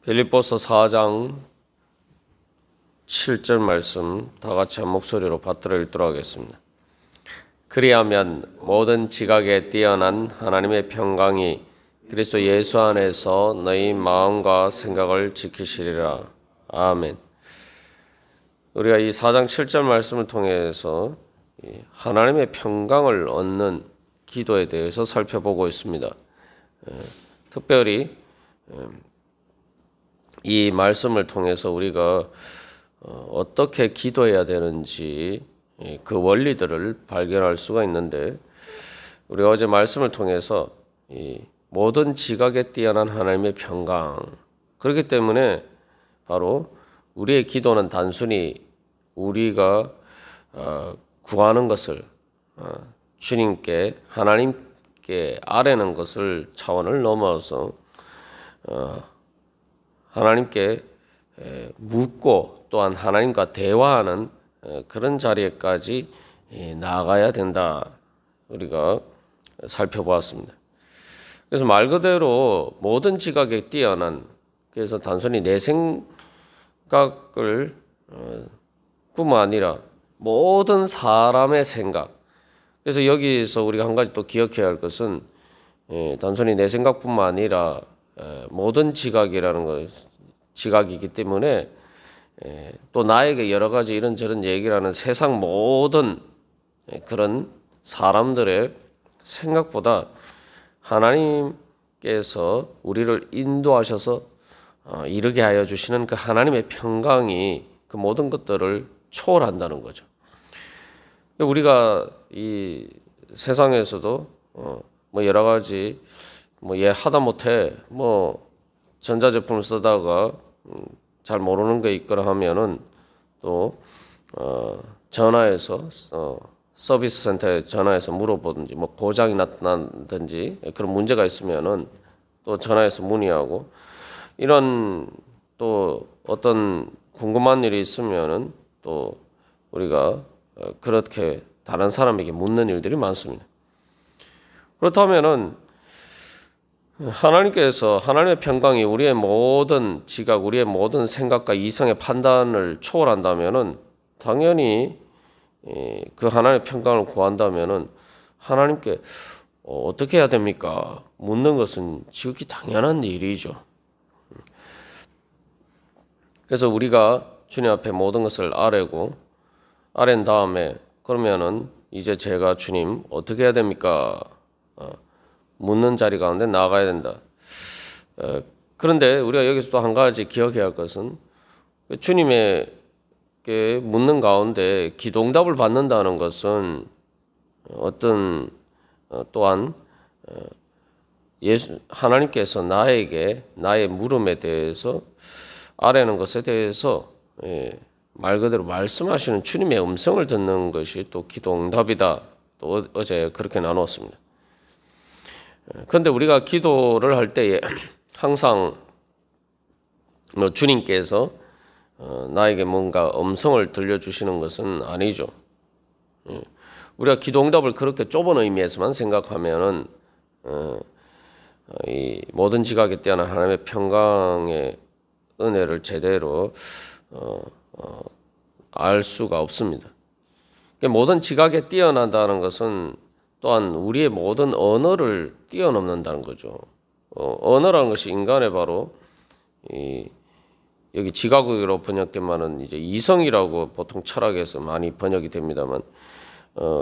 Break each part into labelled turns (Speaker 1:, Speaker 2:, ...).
Speaker 1: 빌립보서 4장 7절 말씀 다 같이 한 목소리로 받들어 읽도록 하겠습니다. 그리하면 모든 지각에 뛰어난 하나님의 평강이 그리스도 예수 안에서 너희 마음과 생각을 지키시리라. 아멘. 우리가 이 4장 7절 말씀을 통해서 하나님의 평강을 얻는 기도에 대해서 살펴보고 있습니다. 특별히 이 말씀을 통해서 우리가 어떻게 기도해야 되는지 그 원리들을 발견할 수가 있는데, 우리가 어제 말씀을 통해서 이 모든 지각에 뛰어난 하나님의 평강, 그렇기 때문에 바로 우리의 기도는 단순히 우리가 구하는 것을 주님께 하나님께 아뢰는 것을 차원을 넘어서 하나님께 묻고 또한 하나님과 대화하는 그런 자리에까지 나아가야 된다, 우리가 살펴보았습니다. 그래서 말 그대로 모든 지각에 뛰어난, 그래서 단순히 내 생각을 뿐만 아니라 모든 사람의 생각, 그래서 여기서 우리가 한 가지 또 기억해야 할 것은 단순히 내 생각뿐만 아니라 모든 지각이라는 것, 지각이기 때문에 또 나에게 여러 가지 이런저런 얘기를 하는 세상 모든 그런 사람들의 생각보다 하나님께서 우리를 인도하셔서 이르게 하여 주시는 그 하나님의 평강이 그 모든 것들을 초월한다는 거죠. 우리가 이 세상에서도 뭐 여러 가지 얘 하다못해 전자제품을 쓰다가 잘 모르는 게 있거나 하면은 또 전화해서 서비스 센터에 전화해서 물어보든지 고장이 났다든지 그런 문제가 있으면은 또 전화해서 문의하고, 이런 또 어떤 궁금한 일이 있으면은 또 우리가 그렇게 다른 사람에게 묻는 일들이 많습니다. 그렇다면은 하나님께서 하나님의 평강이 우리의 모든 지각, 우리의 모든 생각과 이성의 판단을 초월한다면은 당연히 그 하나님의 평강을 구한다면은 하나님께 어떻게 해야 됩니까? 묻는 것은 지극히 당연한 일이죠. 그래서 우리가 주님 앞에 모든 것을 아랜 다음에 그러면은 이제 제가 주님 어떻게 해야 됩니까? 묻는 자리 가운데 나아가야 된다. 그런데 우리가 여기서 또 한 가지 기억해야 할 것은 주님에게 묻는 가운데 기도응답을 받는다는 것은 어떤 또한 하나님께서 나에게 나의 물음에 대해서 아뢰는 것에 대해서 말 그대로 말씀하시는 주님의 음성을 듣는 것이 또 기도응답이다. 또 어제 그렇게 나누었습니다. 그런데 우리가 기도를 할 때에 항상 주님께서 나에게 뭔가 음성을 들려주시는 것은 아니죠. 우리가 기도응답을 그렇게 좁은 의미에서만 생각하면은 이 모든 지각에 뛰어난 하나님의 평강의 은혜를 제대로 알 수가 없습니다. 모든 지각에 뛰어난다는 것은 또한 우리의 모든 언어를 뛰어넘는다는 거죠. 언어라는 것이 인간의 바로 여기 지각으로 번역되면은 이제 이성이라고 보통 철학에서 많이 번역이 됩니다만,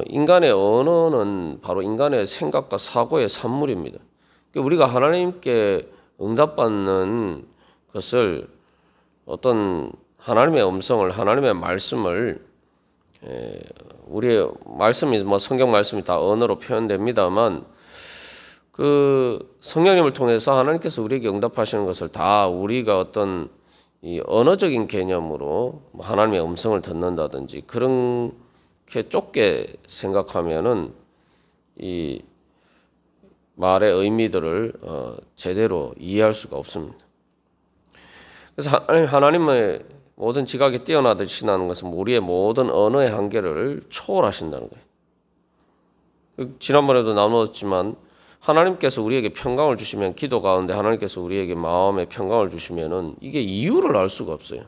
Speaker 1: 인간의 언어는 바로 인간의 생각과 사고의 산물입니다. 우리가 하나님께 응답받는 것을 어떤 하나님의 음성을, 하나님의 말씀을, 우리의 말씀이 성경 말씀이 다 언어로 표현됩니다만, 그 성령님을 통해서 하나님께서 우리에게 응답하시는 것을 다 우리가 어떤 이 언어적인 개념으로 하나님의 음성을 듣는다든지 그렇게 좁게 생각하면은 이 말의 의미들을 제대로 이해할 수가 없습니다. 그래서 하나님의 모든 지각에 뛰어나듯이라는 것은 우리의 모든 언어의 한계를 초월하신다는 거예요. 지난번에도 나누었지만 하나님께서 우리에게 평강을 주시면 기도 가운데 하나님께서 우리에게 마음의 평강을 주시면은 이게 이유를 알 수가 없어요.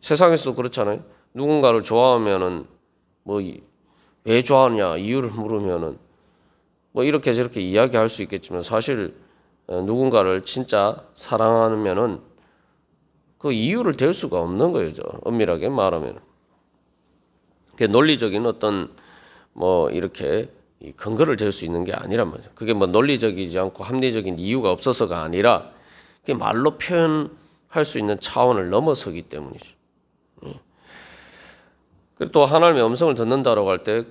Speaker 1: 세상에서도 그렇잖아요. 누군가를 좋아하면은 뭐 왜 좋아하냐 이유를 물으면은 뭐 이렇게 저렇게 이야기할 수 있겠지만 사실 누군가를 진짜 사랑하면은 그 이유를 댈 수가 없는 거예요. 엄밀하게 말하면. 그게 논리적인 어떤 뭐 이렇게 근거를 댈 수 있는 게 아니란 말이죠. 그게 뭐 논리적이지 않고 합리적인 이유가 없어서가 아니라 그게 말로 표현할 수 있는 차원을 넘어서기 때문이죠. 그리고 또 하나님의 음성을 듣는다라고 할 때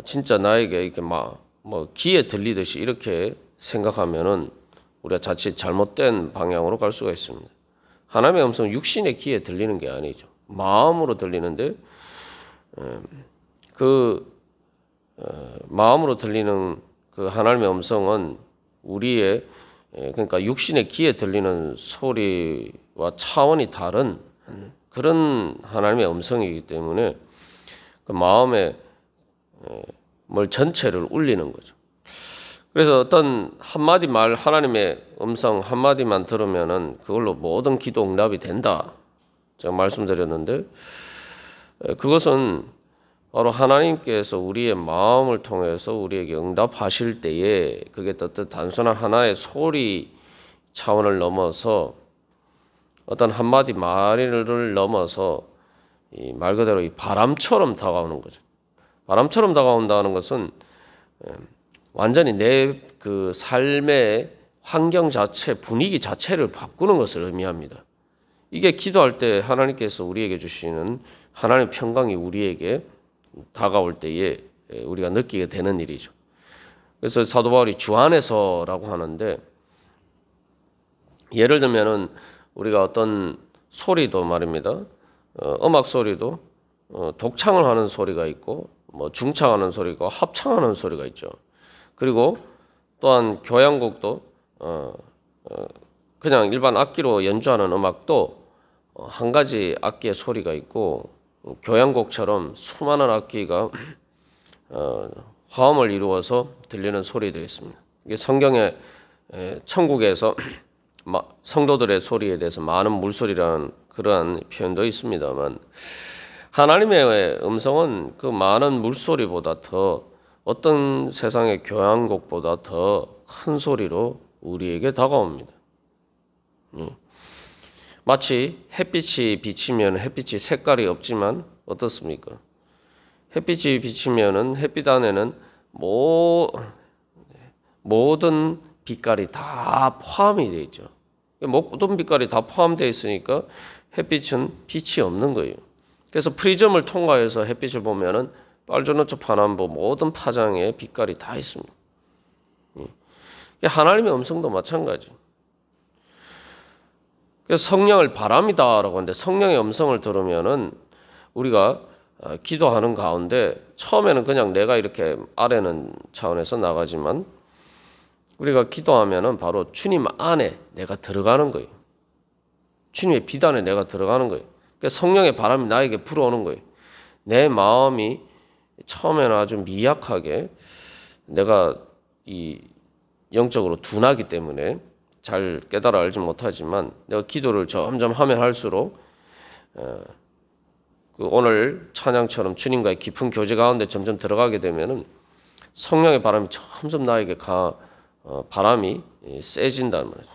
Speaker 1: 진짜 나에게 이렇게 막 뭐 귀에 들리듯이 이렇게 생각하면은 우리가 자칫 잘못된 방향으로 갈 수가 있습니다. 하나님의 음성은 육신의 귀에 들리는 게 아니죠. 마음으로 들리는데 마음으로 들리는 그 하나님의 음성은 우리의 그러니까 육신의 귀에 들리는 소리와 차원이 다른 그런 하나님의 음성이기 때문에 그 마음의 뭘 전체를 울리는 거죠. 그래서 어떤 한마디 말 하나님의 음성 한마디만 들으면은 그걸로 모든 기도 응답이 된다. 제가 말씀드렸는데 그것은 바로 하나님께서 우리의 마음을 통해서 우리에게 응답하실 때에 그게 어떤 단순한 하나의 소리 차원을 넘어서 어떤 한마디 말을 넘어서 이 말 그대로 이 바람처럼 다가오는 거죠. 바람처럼 다가온다는 것은 완전히 내 그 삶의 환경 자체, 분위기 자체를 바꾸는 것을 의미합니다. 이게 기도할 때 하나님께서 우리에게 주시는 하나님의 평강이 우리에게 다가올 때에 우리가 느끼게 되는 일이죠. 그래서 사도 바울이 주 안에서라고 하는데 예를 들면은 우리가 어떤 소리도 말입니다. 음악 소리도 독창을 하는 소리가 있고 뭐 중창하는 소리가 합창하는 소리가 있죠. 그리고 또한 교향곡도 그냥 일반 악기로 연주하는 음악도 한 가지 악기의 소리가 있고 교향곡처럼 수많은 악기가 화음을 이루어서 들리는 소리들이 있습니다. 이게 성경에 천국에서 성도들의 소리에 대해서 많은 물소리라는 그러한 표현도 있습니다만 하나님의 음성은 그 많은 물소리보다 더 어떤 세상의 교향곡보다 더 큰 소리로 우리에게 다가옵니다. 마치 햇빛이 비치면 햇빛이 색깔이 없지만 어떻습니까? 햇빛이 비치면은 햇빛 안에는 모든 빛깔이 다 포함이 되어 있죠. 모든 빛깔이 다 포함되어 있으니까 햇빛은 빛이 없는 거예요. 그래서 프리즘을 통과해서 햇빛을 보면은 빨주노초 파남보 모든 파장에 빛깔이 다 있습니다. 하나님의 음성도 마찬가지. 그래서 성령을 바람이다라고 하는데 성령의 음성을 들으면은 우리가 기도하는 가운데 처음에는 그냥 내가 이렇게 아래는 차원에서 나가지만 우리가 기도하면은 바로 주님 안에 내가 들어가는 거예요. 주님의 빛 안에 내가 들어가는 거예요. 그러니까 성령의 바람이 나에게 불어오는 거예요. 내 마음이 처음에는 아주 미약하게 내가 이 영적으로 둔하기 때문에 잘 깨달아 알지 못하지만 내가 기도를 점점 하면 할수록 오늘 찬양처럼 주님과의 깊은 교제 가운데 점점 들어가게 되면은 성령의 바람이 점점 나에게 바람이 세진다는 말이죠.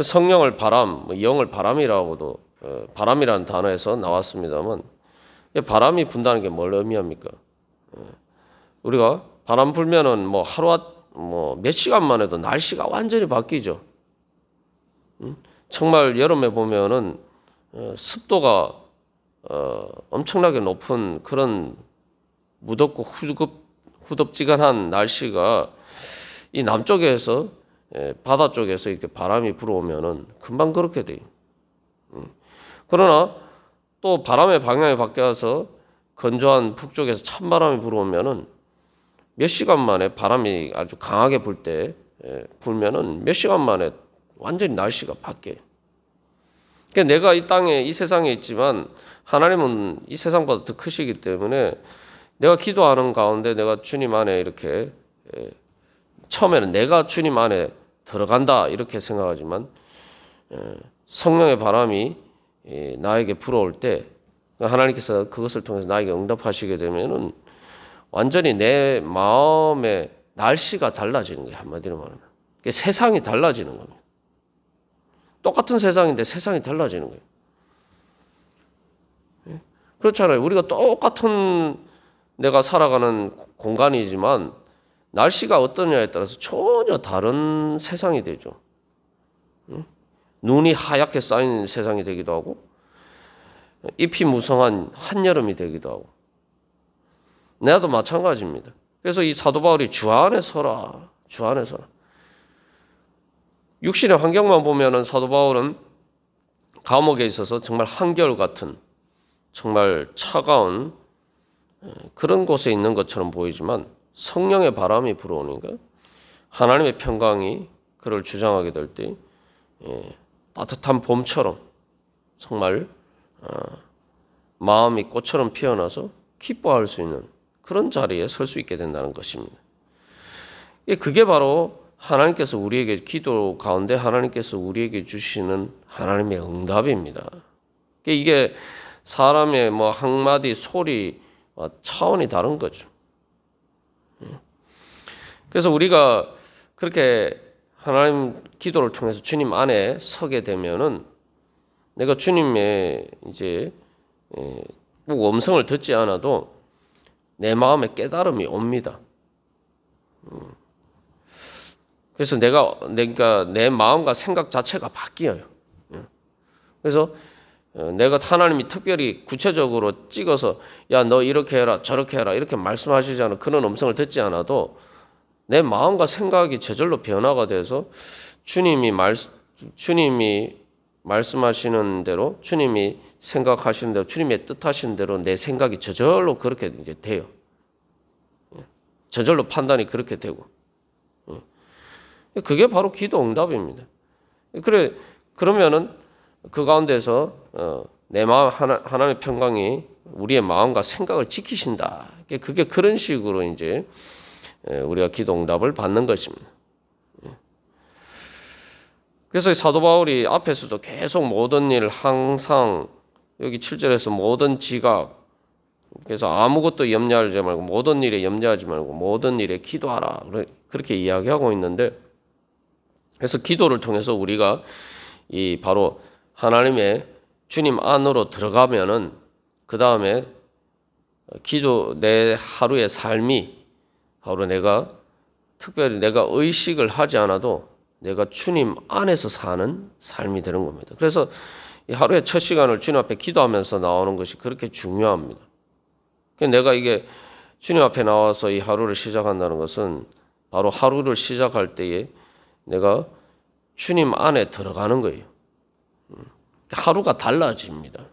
Speaker 1: 성령을 바람, 영을 바람이라고도 바람이라는 단어에서 나왔습니다만 바람이 분다는 게 뭘 의미합니까? 우리가 바람 불면은 몇 시간만 해도 날씨가 완전히 바뀌죠. 정말 여름에 보면은 습도가 엄청나게 높은 그런 무덥고 후덥지근한 날씨가 이 남쪽에서 바다 쪽에서 이렇게 바람이 불어오면은 금방 그렇게 돼요. 그러나 또 바람의 방향이 바뀌어서 건조한 북쪽에서 찬바람이 불어오면은 몇 시간 만에 바람이 아주 강하게 불면은 몇 시간 만에 완전히 날씨가 바뀌어요. 그러니까 내가 이 땅에 이 세상에 있지만 하나님은 이 세상보다 더 크시기 때문에 내가 기도하는 가운데 내가 주님 안에 이렇게 처음에는 내가 주님 안에 들어간다 이렇게 생각하지만 성령의 바람이 나에게 불어올 때 하나님께서 그것을 통해서 나에게 응답하시게 되면은 완전히 내 마음의 날씨가 달라지는 거예요. 한마디로 말하면 세상이 달라지는 겁니다. 똑같은 세상인데 세상이 달라지는 거예요. 그렇잖아요. 우리가 똑같은 내가 살아가는 공간이지만 날씨가 어떠냐에 따라서 전혀 다른 세상이 되죠. 눈이 하얗게 쌓인 세상이 되기도 하고 잎이 무성한 한여름이 되기도 하고 나도 마찬가지입니다. 그래서 이 사도 바울이 주 안에 서라, 주 안에 서라. 육신의 환경만 보면은 사도 바울은 감옥에 있어서 정말 한결같은 정말 차가운 그런 곳에 있는 것처럼 보이지만 성령의 바람이 불어오니까 하나님의 평강이 그를 주장하게 될 때 따뜻한 봄처럼 정말 마음이 꽃처럼 피어나서 기뻐할 수 있는 그런 자리에 설 수 있게 된다는 것입니다. 그게 바로 하나님께서 우리에게 기도 가운데 하나님께서 우리에게 주시는 하나님의 응답입니다. 이게 사람의 뭐 한마디 소리와 차원이 다른 거죠. 그래서 우리가 그렇게 하나님 기도를 통해서 주님 안에 서게 되면은 내가 주님의 이제 꼭 음성을 듣지 않아도 내 마음에 깨달음이 옵니다. 그래서 내가 내 마음과 생각 자체가 바뀌어요. 그래서 내가 하나님이 특별히 구체적으로 찍어서 야, 너 이렇게 해라 저렇게 해라 이렇게 말씀하시지 않은 그런 음성을 듣지 않아도 내 마음과 생각이 저절로 변화가 돼서 주님이 말씀하시는 대로 주님이 생각하시는 대로 주님의 뜻하시는 대로 내 생각이 저절로 그렇게 이제 돼요. 저절로 판단이 그렇게 되고 그게 바로 기도 응답입니다. 그러면은 그 가운데서 내 마음 하나님의 평강이 우리의 마음과 생각을 지키신다. 그게 그런 식으로 이제 우리가 기도 응답을 받는 것입니다. 그래서 사도 바울이 앞에서도 계속 모든 일 항상 여기 7절에서 모든 지각 그래서 아무것도 염려하지 말고 모든 일에 염려하지 말고 모든 일에 기도하라 그렇게 이야기하고 있는데 그래서 기도를 통해서 우리가 이 바로 하나님의 주님 안으로 들어가면은 그 다음에 내 하루의 삶이 바로 특별히 내가 의식을 하지 않아도 내가 주님 안에서 사는 삶이 되는 겁니다. 그래서 이 하루의 첫 시간을 주님 앞에 기도하면서 나오는 것이 그렇게 중요합니다. 내가 이게 주님 앞에 나와서 이 하루를 시작한다는 것은 바로 하루를 시작할 때에 내가 주님 안에 들어가는 거예요. 하루가 달라집니다.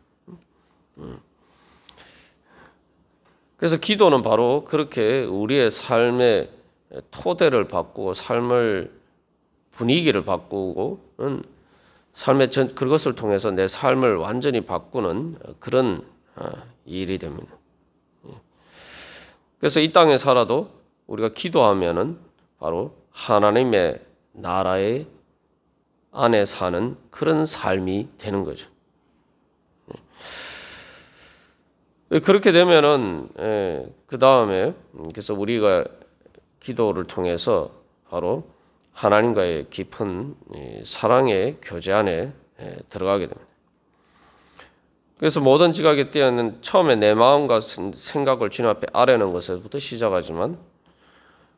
Speaker 1: 그래서 기도는 바로 그렇게 우리의 삶의 토대를 바꾸고 삶을 분위기를 바꾸고는 그것을 통해서 내 삶을 완전히 바꾸는 그런 일이 됩니다. 그래서 이 땅에 살아도 우리가 기도하면은 바로 하나님의 나라의 안에 사는 그런 삶이 되는 거죠. 그렇게 되면은 그 다음에 그래서 우리가 기도를 통해서 바로 하나님과의 깊은 사랑의 교제 안에 들어가게 됩니다. 그래서 모든 지각의 때에는 처음에 내 마음과 생각을 주님 앞에 아뢰는 것에서부터 시작하지만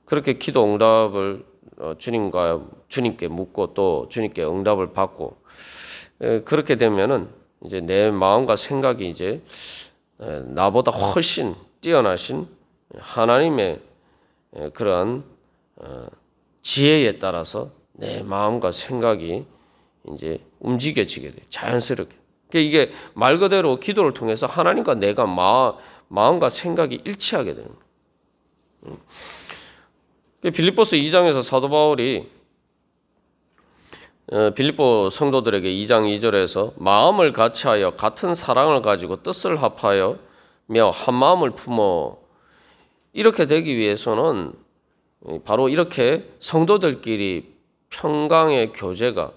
Speaker 1: 그렇게 기도 응답을 주님께 묻고 또 주님께 응답을 받고 그렇게 되면은 이제 내 마음과 생각이 이제 나보다 훨씬 뛰어나신 하나님의 그러한 지혜에 따라서 내 마음과 생각이 이제 움직여지게 돼요. 자연스럽게. 이게 말 그대로 기도를 통해서 하나님과 내가 마음과 생각이 일치하게 되는 거예요. 빌립보서 2장에서 사도 바울이 빌립보 성도들에게 2장 2절에서 마음을 같이하여 같은 사랑을 가지고 뜻을 합하여 한 마음을 품어 이렇게 되기 위해서는 바로 이렇게 성도들끼리 평강의 교제가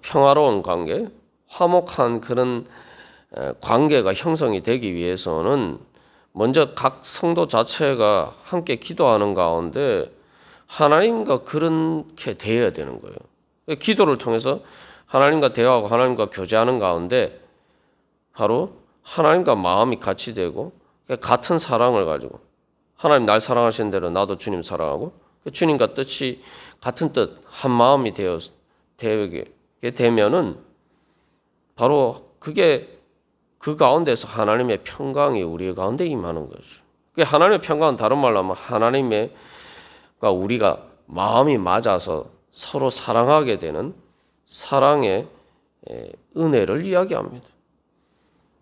Speaker 1: 평화로운 관계, 화목한 그런 관계가 형성이 되기 위해서는 먼저 각 성도 자체가 함께 기도하는 가운데 하나님과 그렇게 대해야 되는 거예요. 기도를 통해서 하나님과 대화하고 하나님과 교제하는 가운데 바로 하나님과 마음이 같이 되고 같은 사랑을 가지고 하나님 날 사랑하시는 대로 나도 주님 사랑하고 주님과 뜻이 같은 뜻, 한 마음이 되게 되면은 바로 그게 그 가운데서 하나님의 평강이 우리 가운데 임하는 거죠. 하나님의 평강은 다른 말로 하면 하나님의 우리가 마음이 맞아서 서로 사랑하게 되는 사랑의 은혜를 이야기합니다.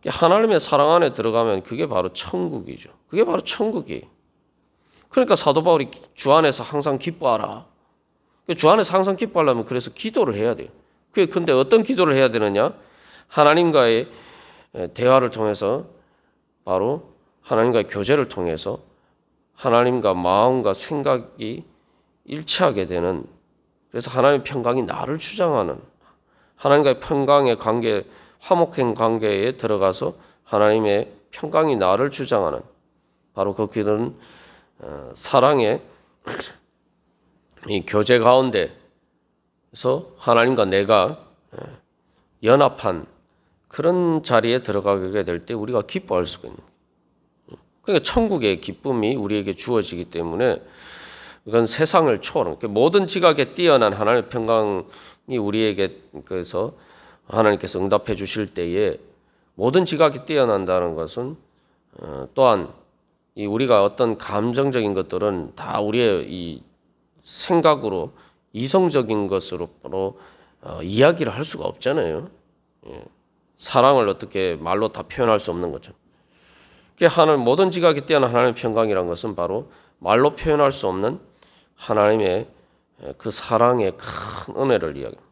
Speaker 1: 하나님의 사랑 안에 들어가면 그게 바로 천국이죠. 그게 바로 천국이에요. 그러니까 사도 바울이 주 안에서 항상 기뻐하라. 주 안에서 항상 기뻐하려면 그래서 기도를 해야 돼요. 근데 어떤 기도를 해야 되느냐? 하나님과의 대화를 통해서 바로 하나님과의 교제를 통해서 하나님과 마음과 생각이 일치하게 되는, 그래서 하나님의 평강이 나를 주장하는, 하나님과의 평강의 관계, 화목한 관계에 들어가서 하나님의 평강이 나를 주장하는 바로 그 기도는 사랑의 이 교제 가운데서 하나님과 내가 연합한 그런 자리에 들어가게 될 때 우리가 기뻐할 수가 있는 거예요. 그러니까 천국의 기쁨이 우리에게 주어지기 때문에 이건 세상을 초월한 모든 지각에 뛰어난 하나님의 평강이 우리에게 그래서 하나님께서 응답해 주실 때에 모든 지각이 뛰어난다는 것은 또한 이 우리가 어떤 감정적인 것들은 다 우리의 이 생각으로 이성적인 것으로 이야기를 할 수가 없잖아요. 사랑을 어떻게 말로 다 표현할 수 없는 거죠. 하나님 모든 지각이 뛰어난 하나님의 평강이란 것은 바로 말로 표현할 수 없는 하나님의 그 사랑의 큰 은혜를 이야기합니다.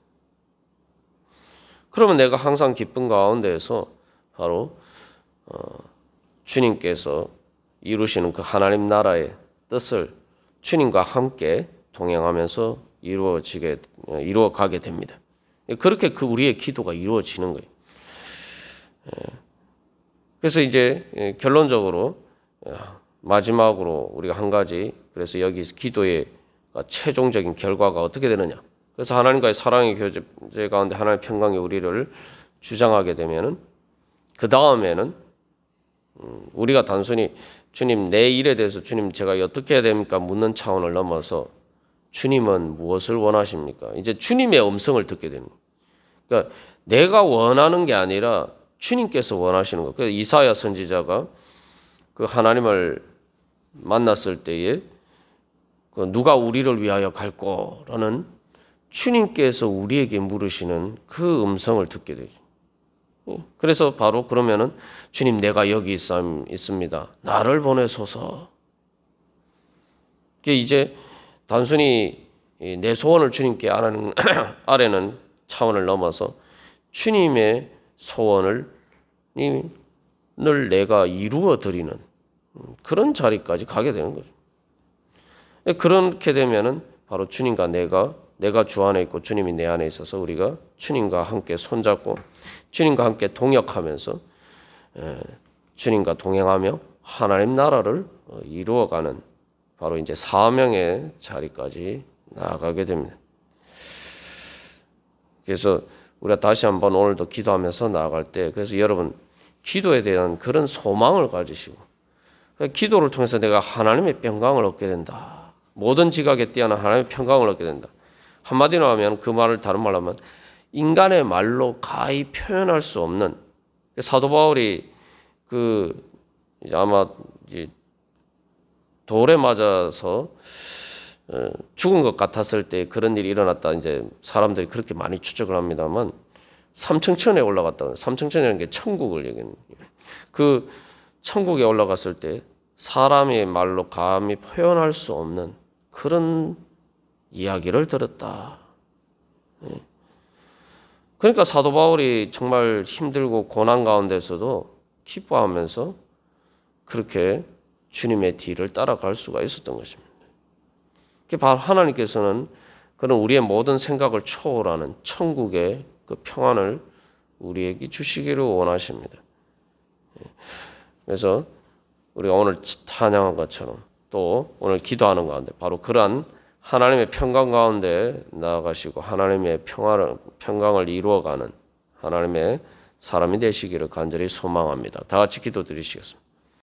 Speaker 1: 그러면 내가 항상 기쁜 가운데에서 바로 주님께서 이루시는 그 하나님 나라의 뜻을 주님과 함께 동행하면서 이루어가게 됩니다. 그렇게 그 우리의 기도가 이루어지는 거예요. 그래서 이제 결론적으로 마지막으로 우리가 한 가지, 그래서 여기 기도의 최종적인 결과가 어떻게 되느냐. 그래서 하나님과의 사랑의 교제 가운데 하나님의 평강이 우리를 주장하게 되면은 그 다음에는 우리가 단순히 주님 내 일에 대해서 주님 제가 어떻게 해야 됩니까 묻는 차원을 넘어서 주님은 무엇을 원하십니까? 이제 주님의 음성을 듣게 됩니다. 그러니까 내가 원하는 게 아니라 주님께서 원하시는 것. 그래서 이사야 선지자가 그 하나님을 만났을 때에 누가 우리를 위하여 갈꼬라는 주님께서 우리에게 물으시는 그 음성을 듣게 되죠. 그래서 바로 그러면은 주님 내가 여기 있습니다. 나를 보내소서. 이제 단순히 내 소원을 주님께 아뢰는 차원을 넘어서 주님의 소원을 내가 이루어 드리는 그런 자리까지 가게 되는 거죠. 그렇게 되면은 바로 주님과 내가 주 안에 있고 주님이 내 안에 있어서 우리가 주님과 함께 손잡고 주님과 함께 동역하면서 주님과 동행하며 하나님 나라를 이루어가는 바로 이제 사명의 자리까지 나아가게 됩니다. 그래서 우리가 다시 한번 오늘도 기도하면서 나아갈 때, 그래서 여러분 기도에 대한 그런 소망을 가지시고 기도를 통해서 내가 하나님의 평강을 얻게 된다. 모든 지각에 뛰어난 하나님의 평강을 얻게 된다. 한마디로 하면 그 말을 다른 말로 하면 인간의 말로 가히 표현할 수 없는, 사도 바울이 이제 아마 이제 돌에 맞아서 죽은 것 같았을 때 그런 일이 일어났다. 이제 사람들이 그렇게 많이 추측을 합니다만 3층천에 올라갔다. 3층천이라는 게 천국을 얘기하는 거예요. 그 천국에 올라갔을 때 사람의 말로 감히 표현할 수 없는 그런 이야기를 들었다. 그러니까 사도 바울이 정말 힘들고 고난 가운데서도 기뻐하면서 그렇게 주님의 뒤를 따라갈 수가 있었던 것입니다. 바로 하나님께서는 그런 우리의 모든 생각을 초월하는 천국의 그 평안을 우리에게 주시기를 원하십니다. 그래서 우리가 오늘 찬양한 것처럼 또 오늘 기도하는 가운데 바로 그러한 하나님의 평강 가운데 나아가시고 하나님의 평강을 이루어가는 하나님의 사람이 되시기를 간절히 소망합니다. 다 같이 기도드리시겠습니다.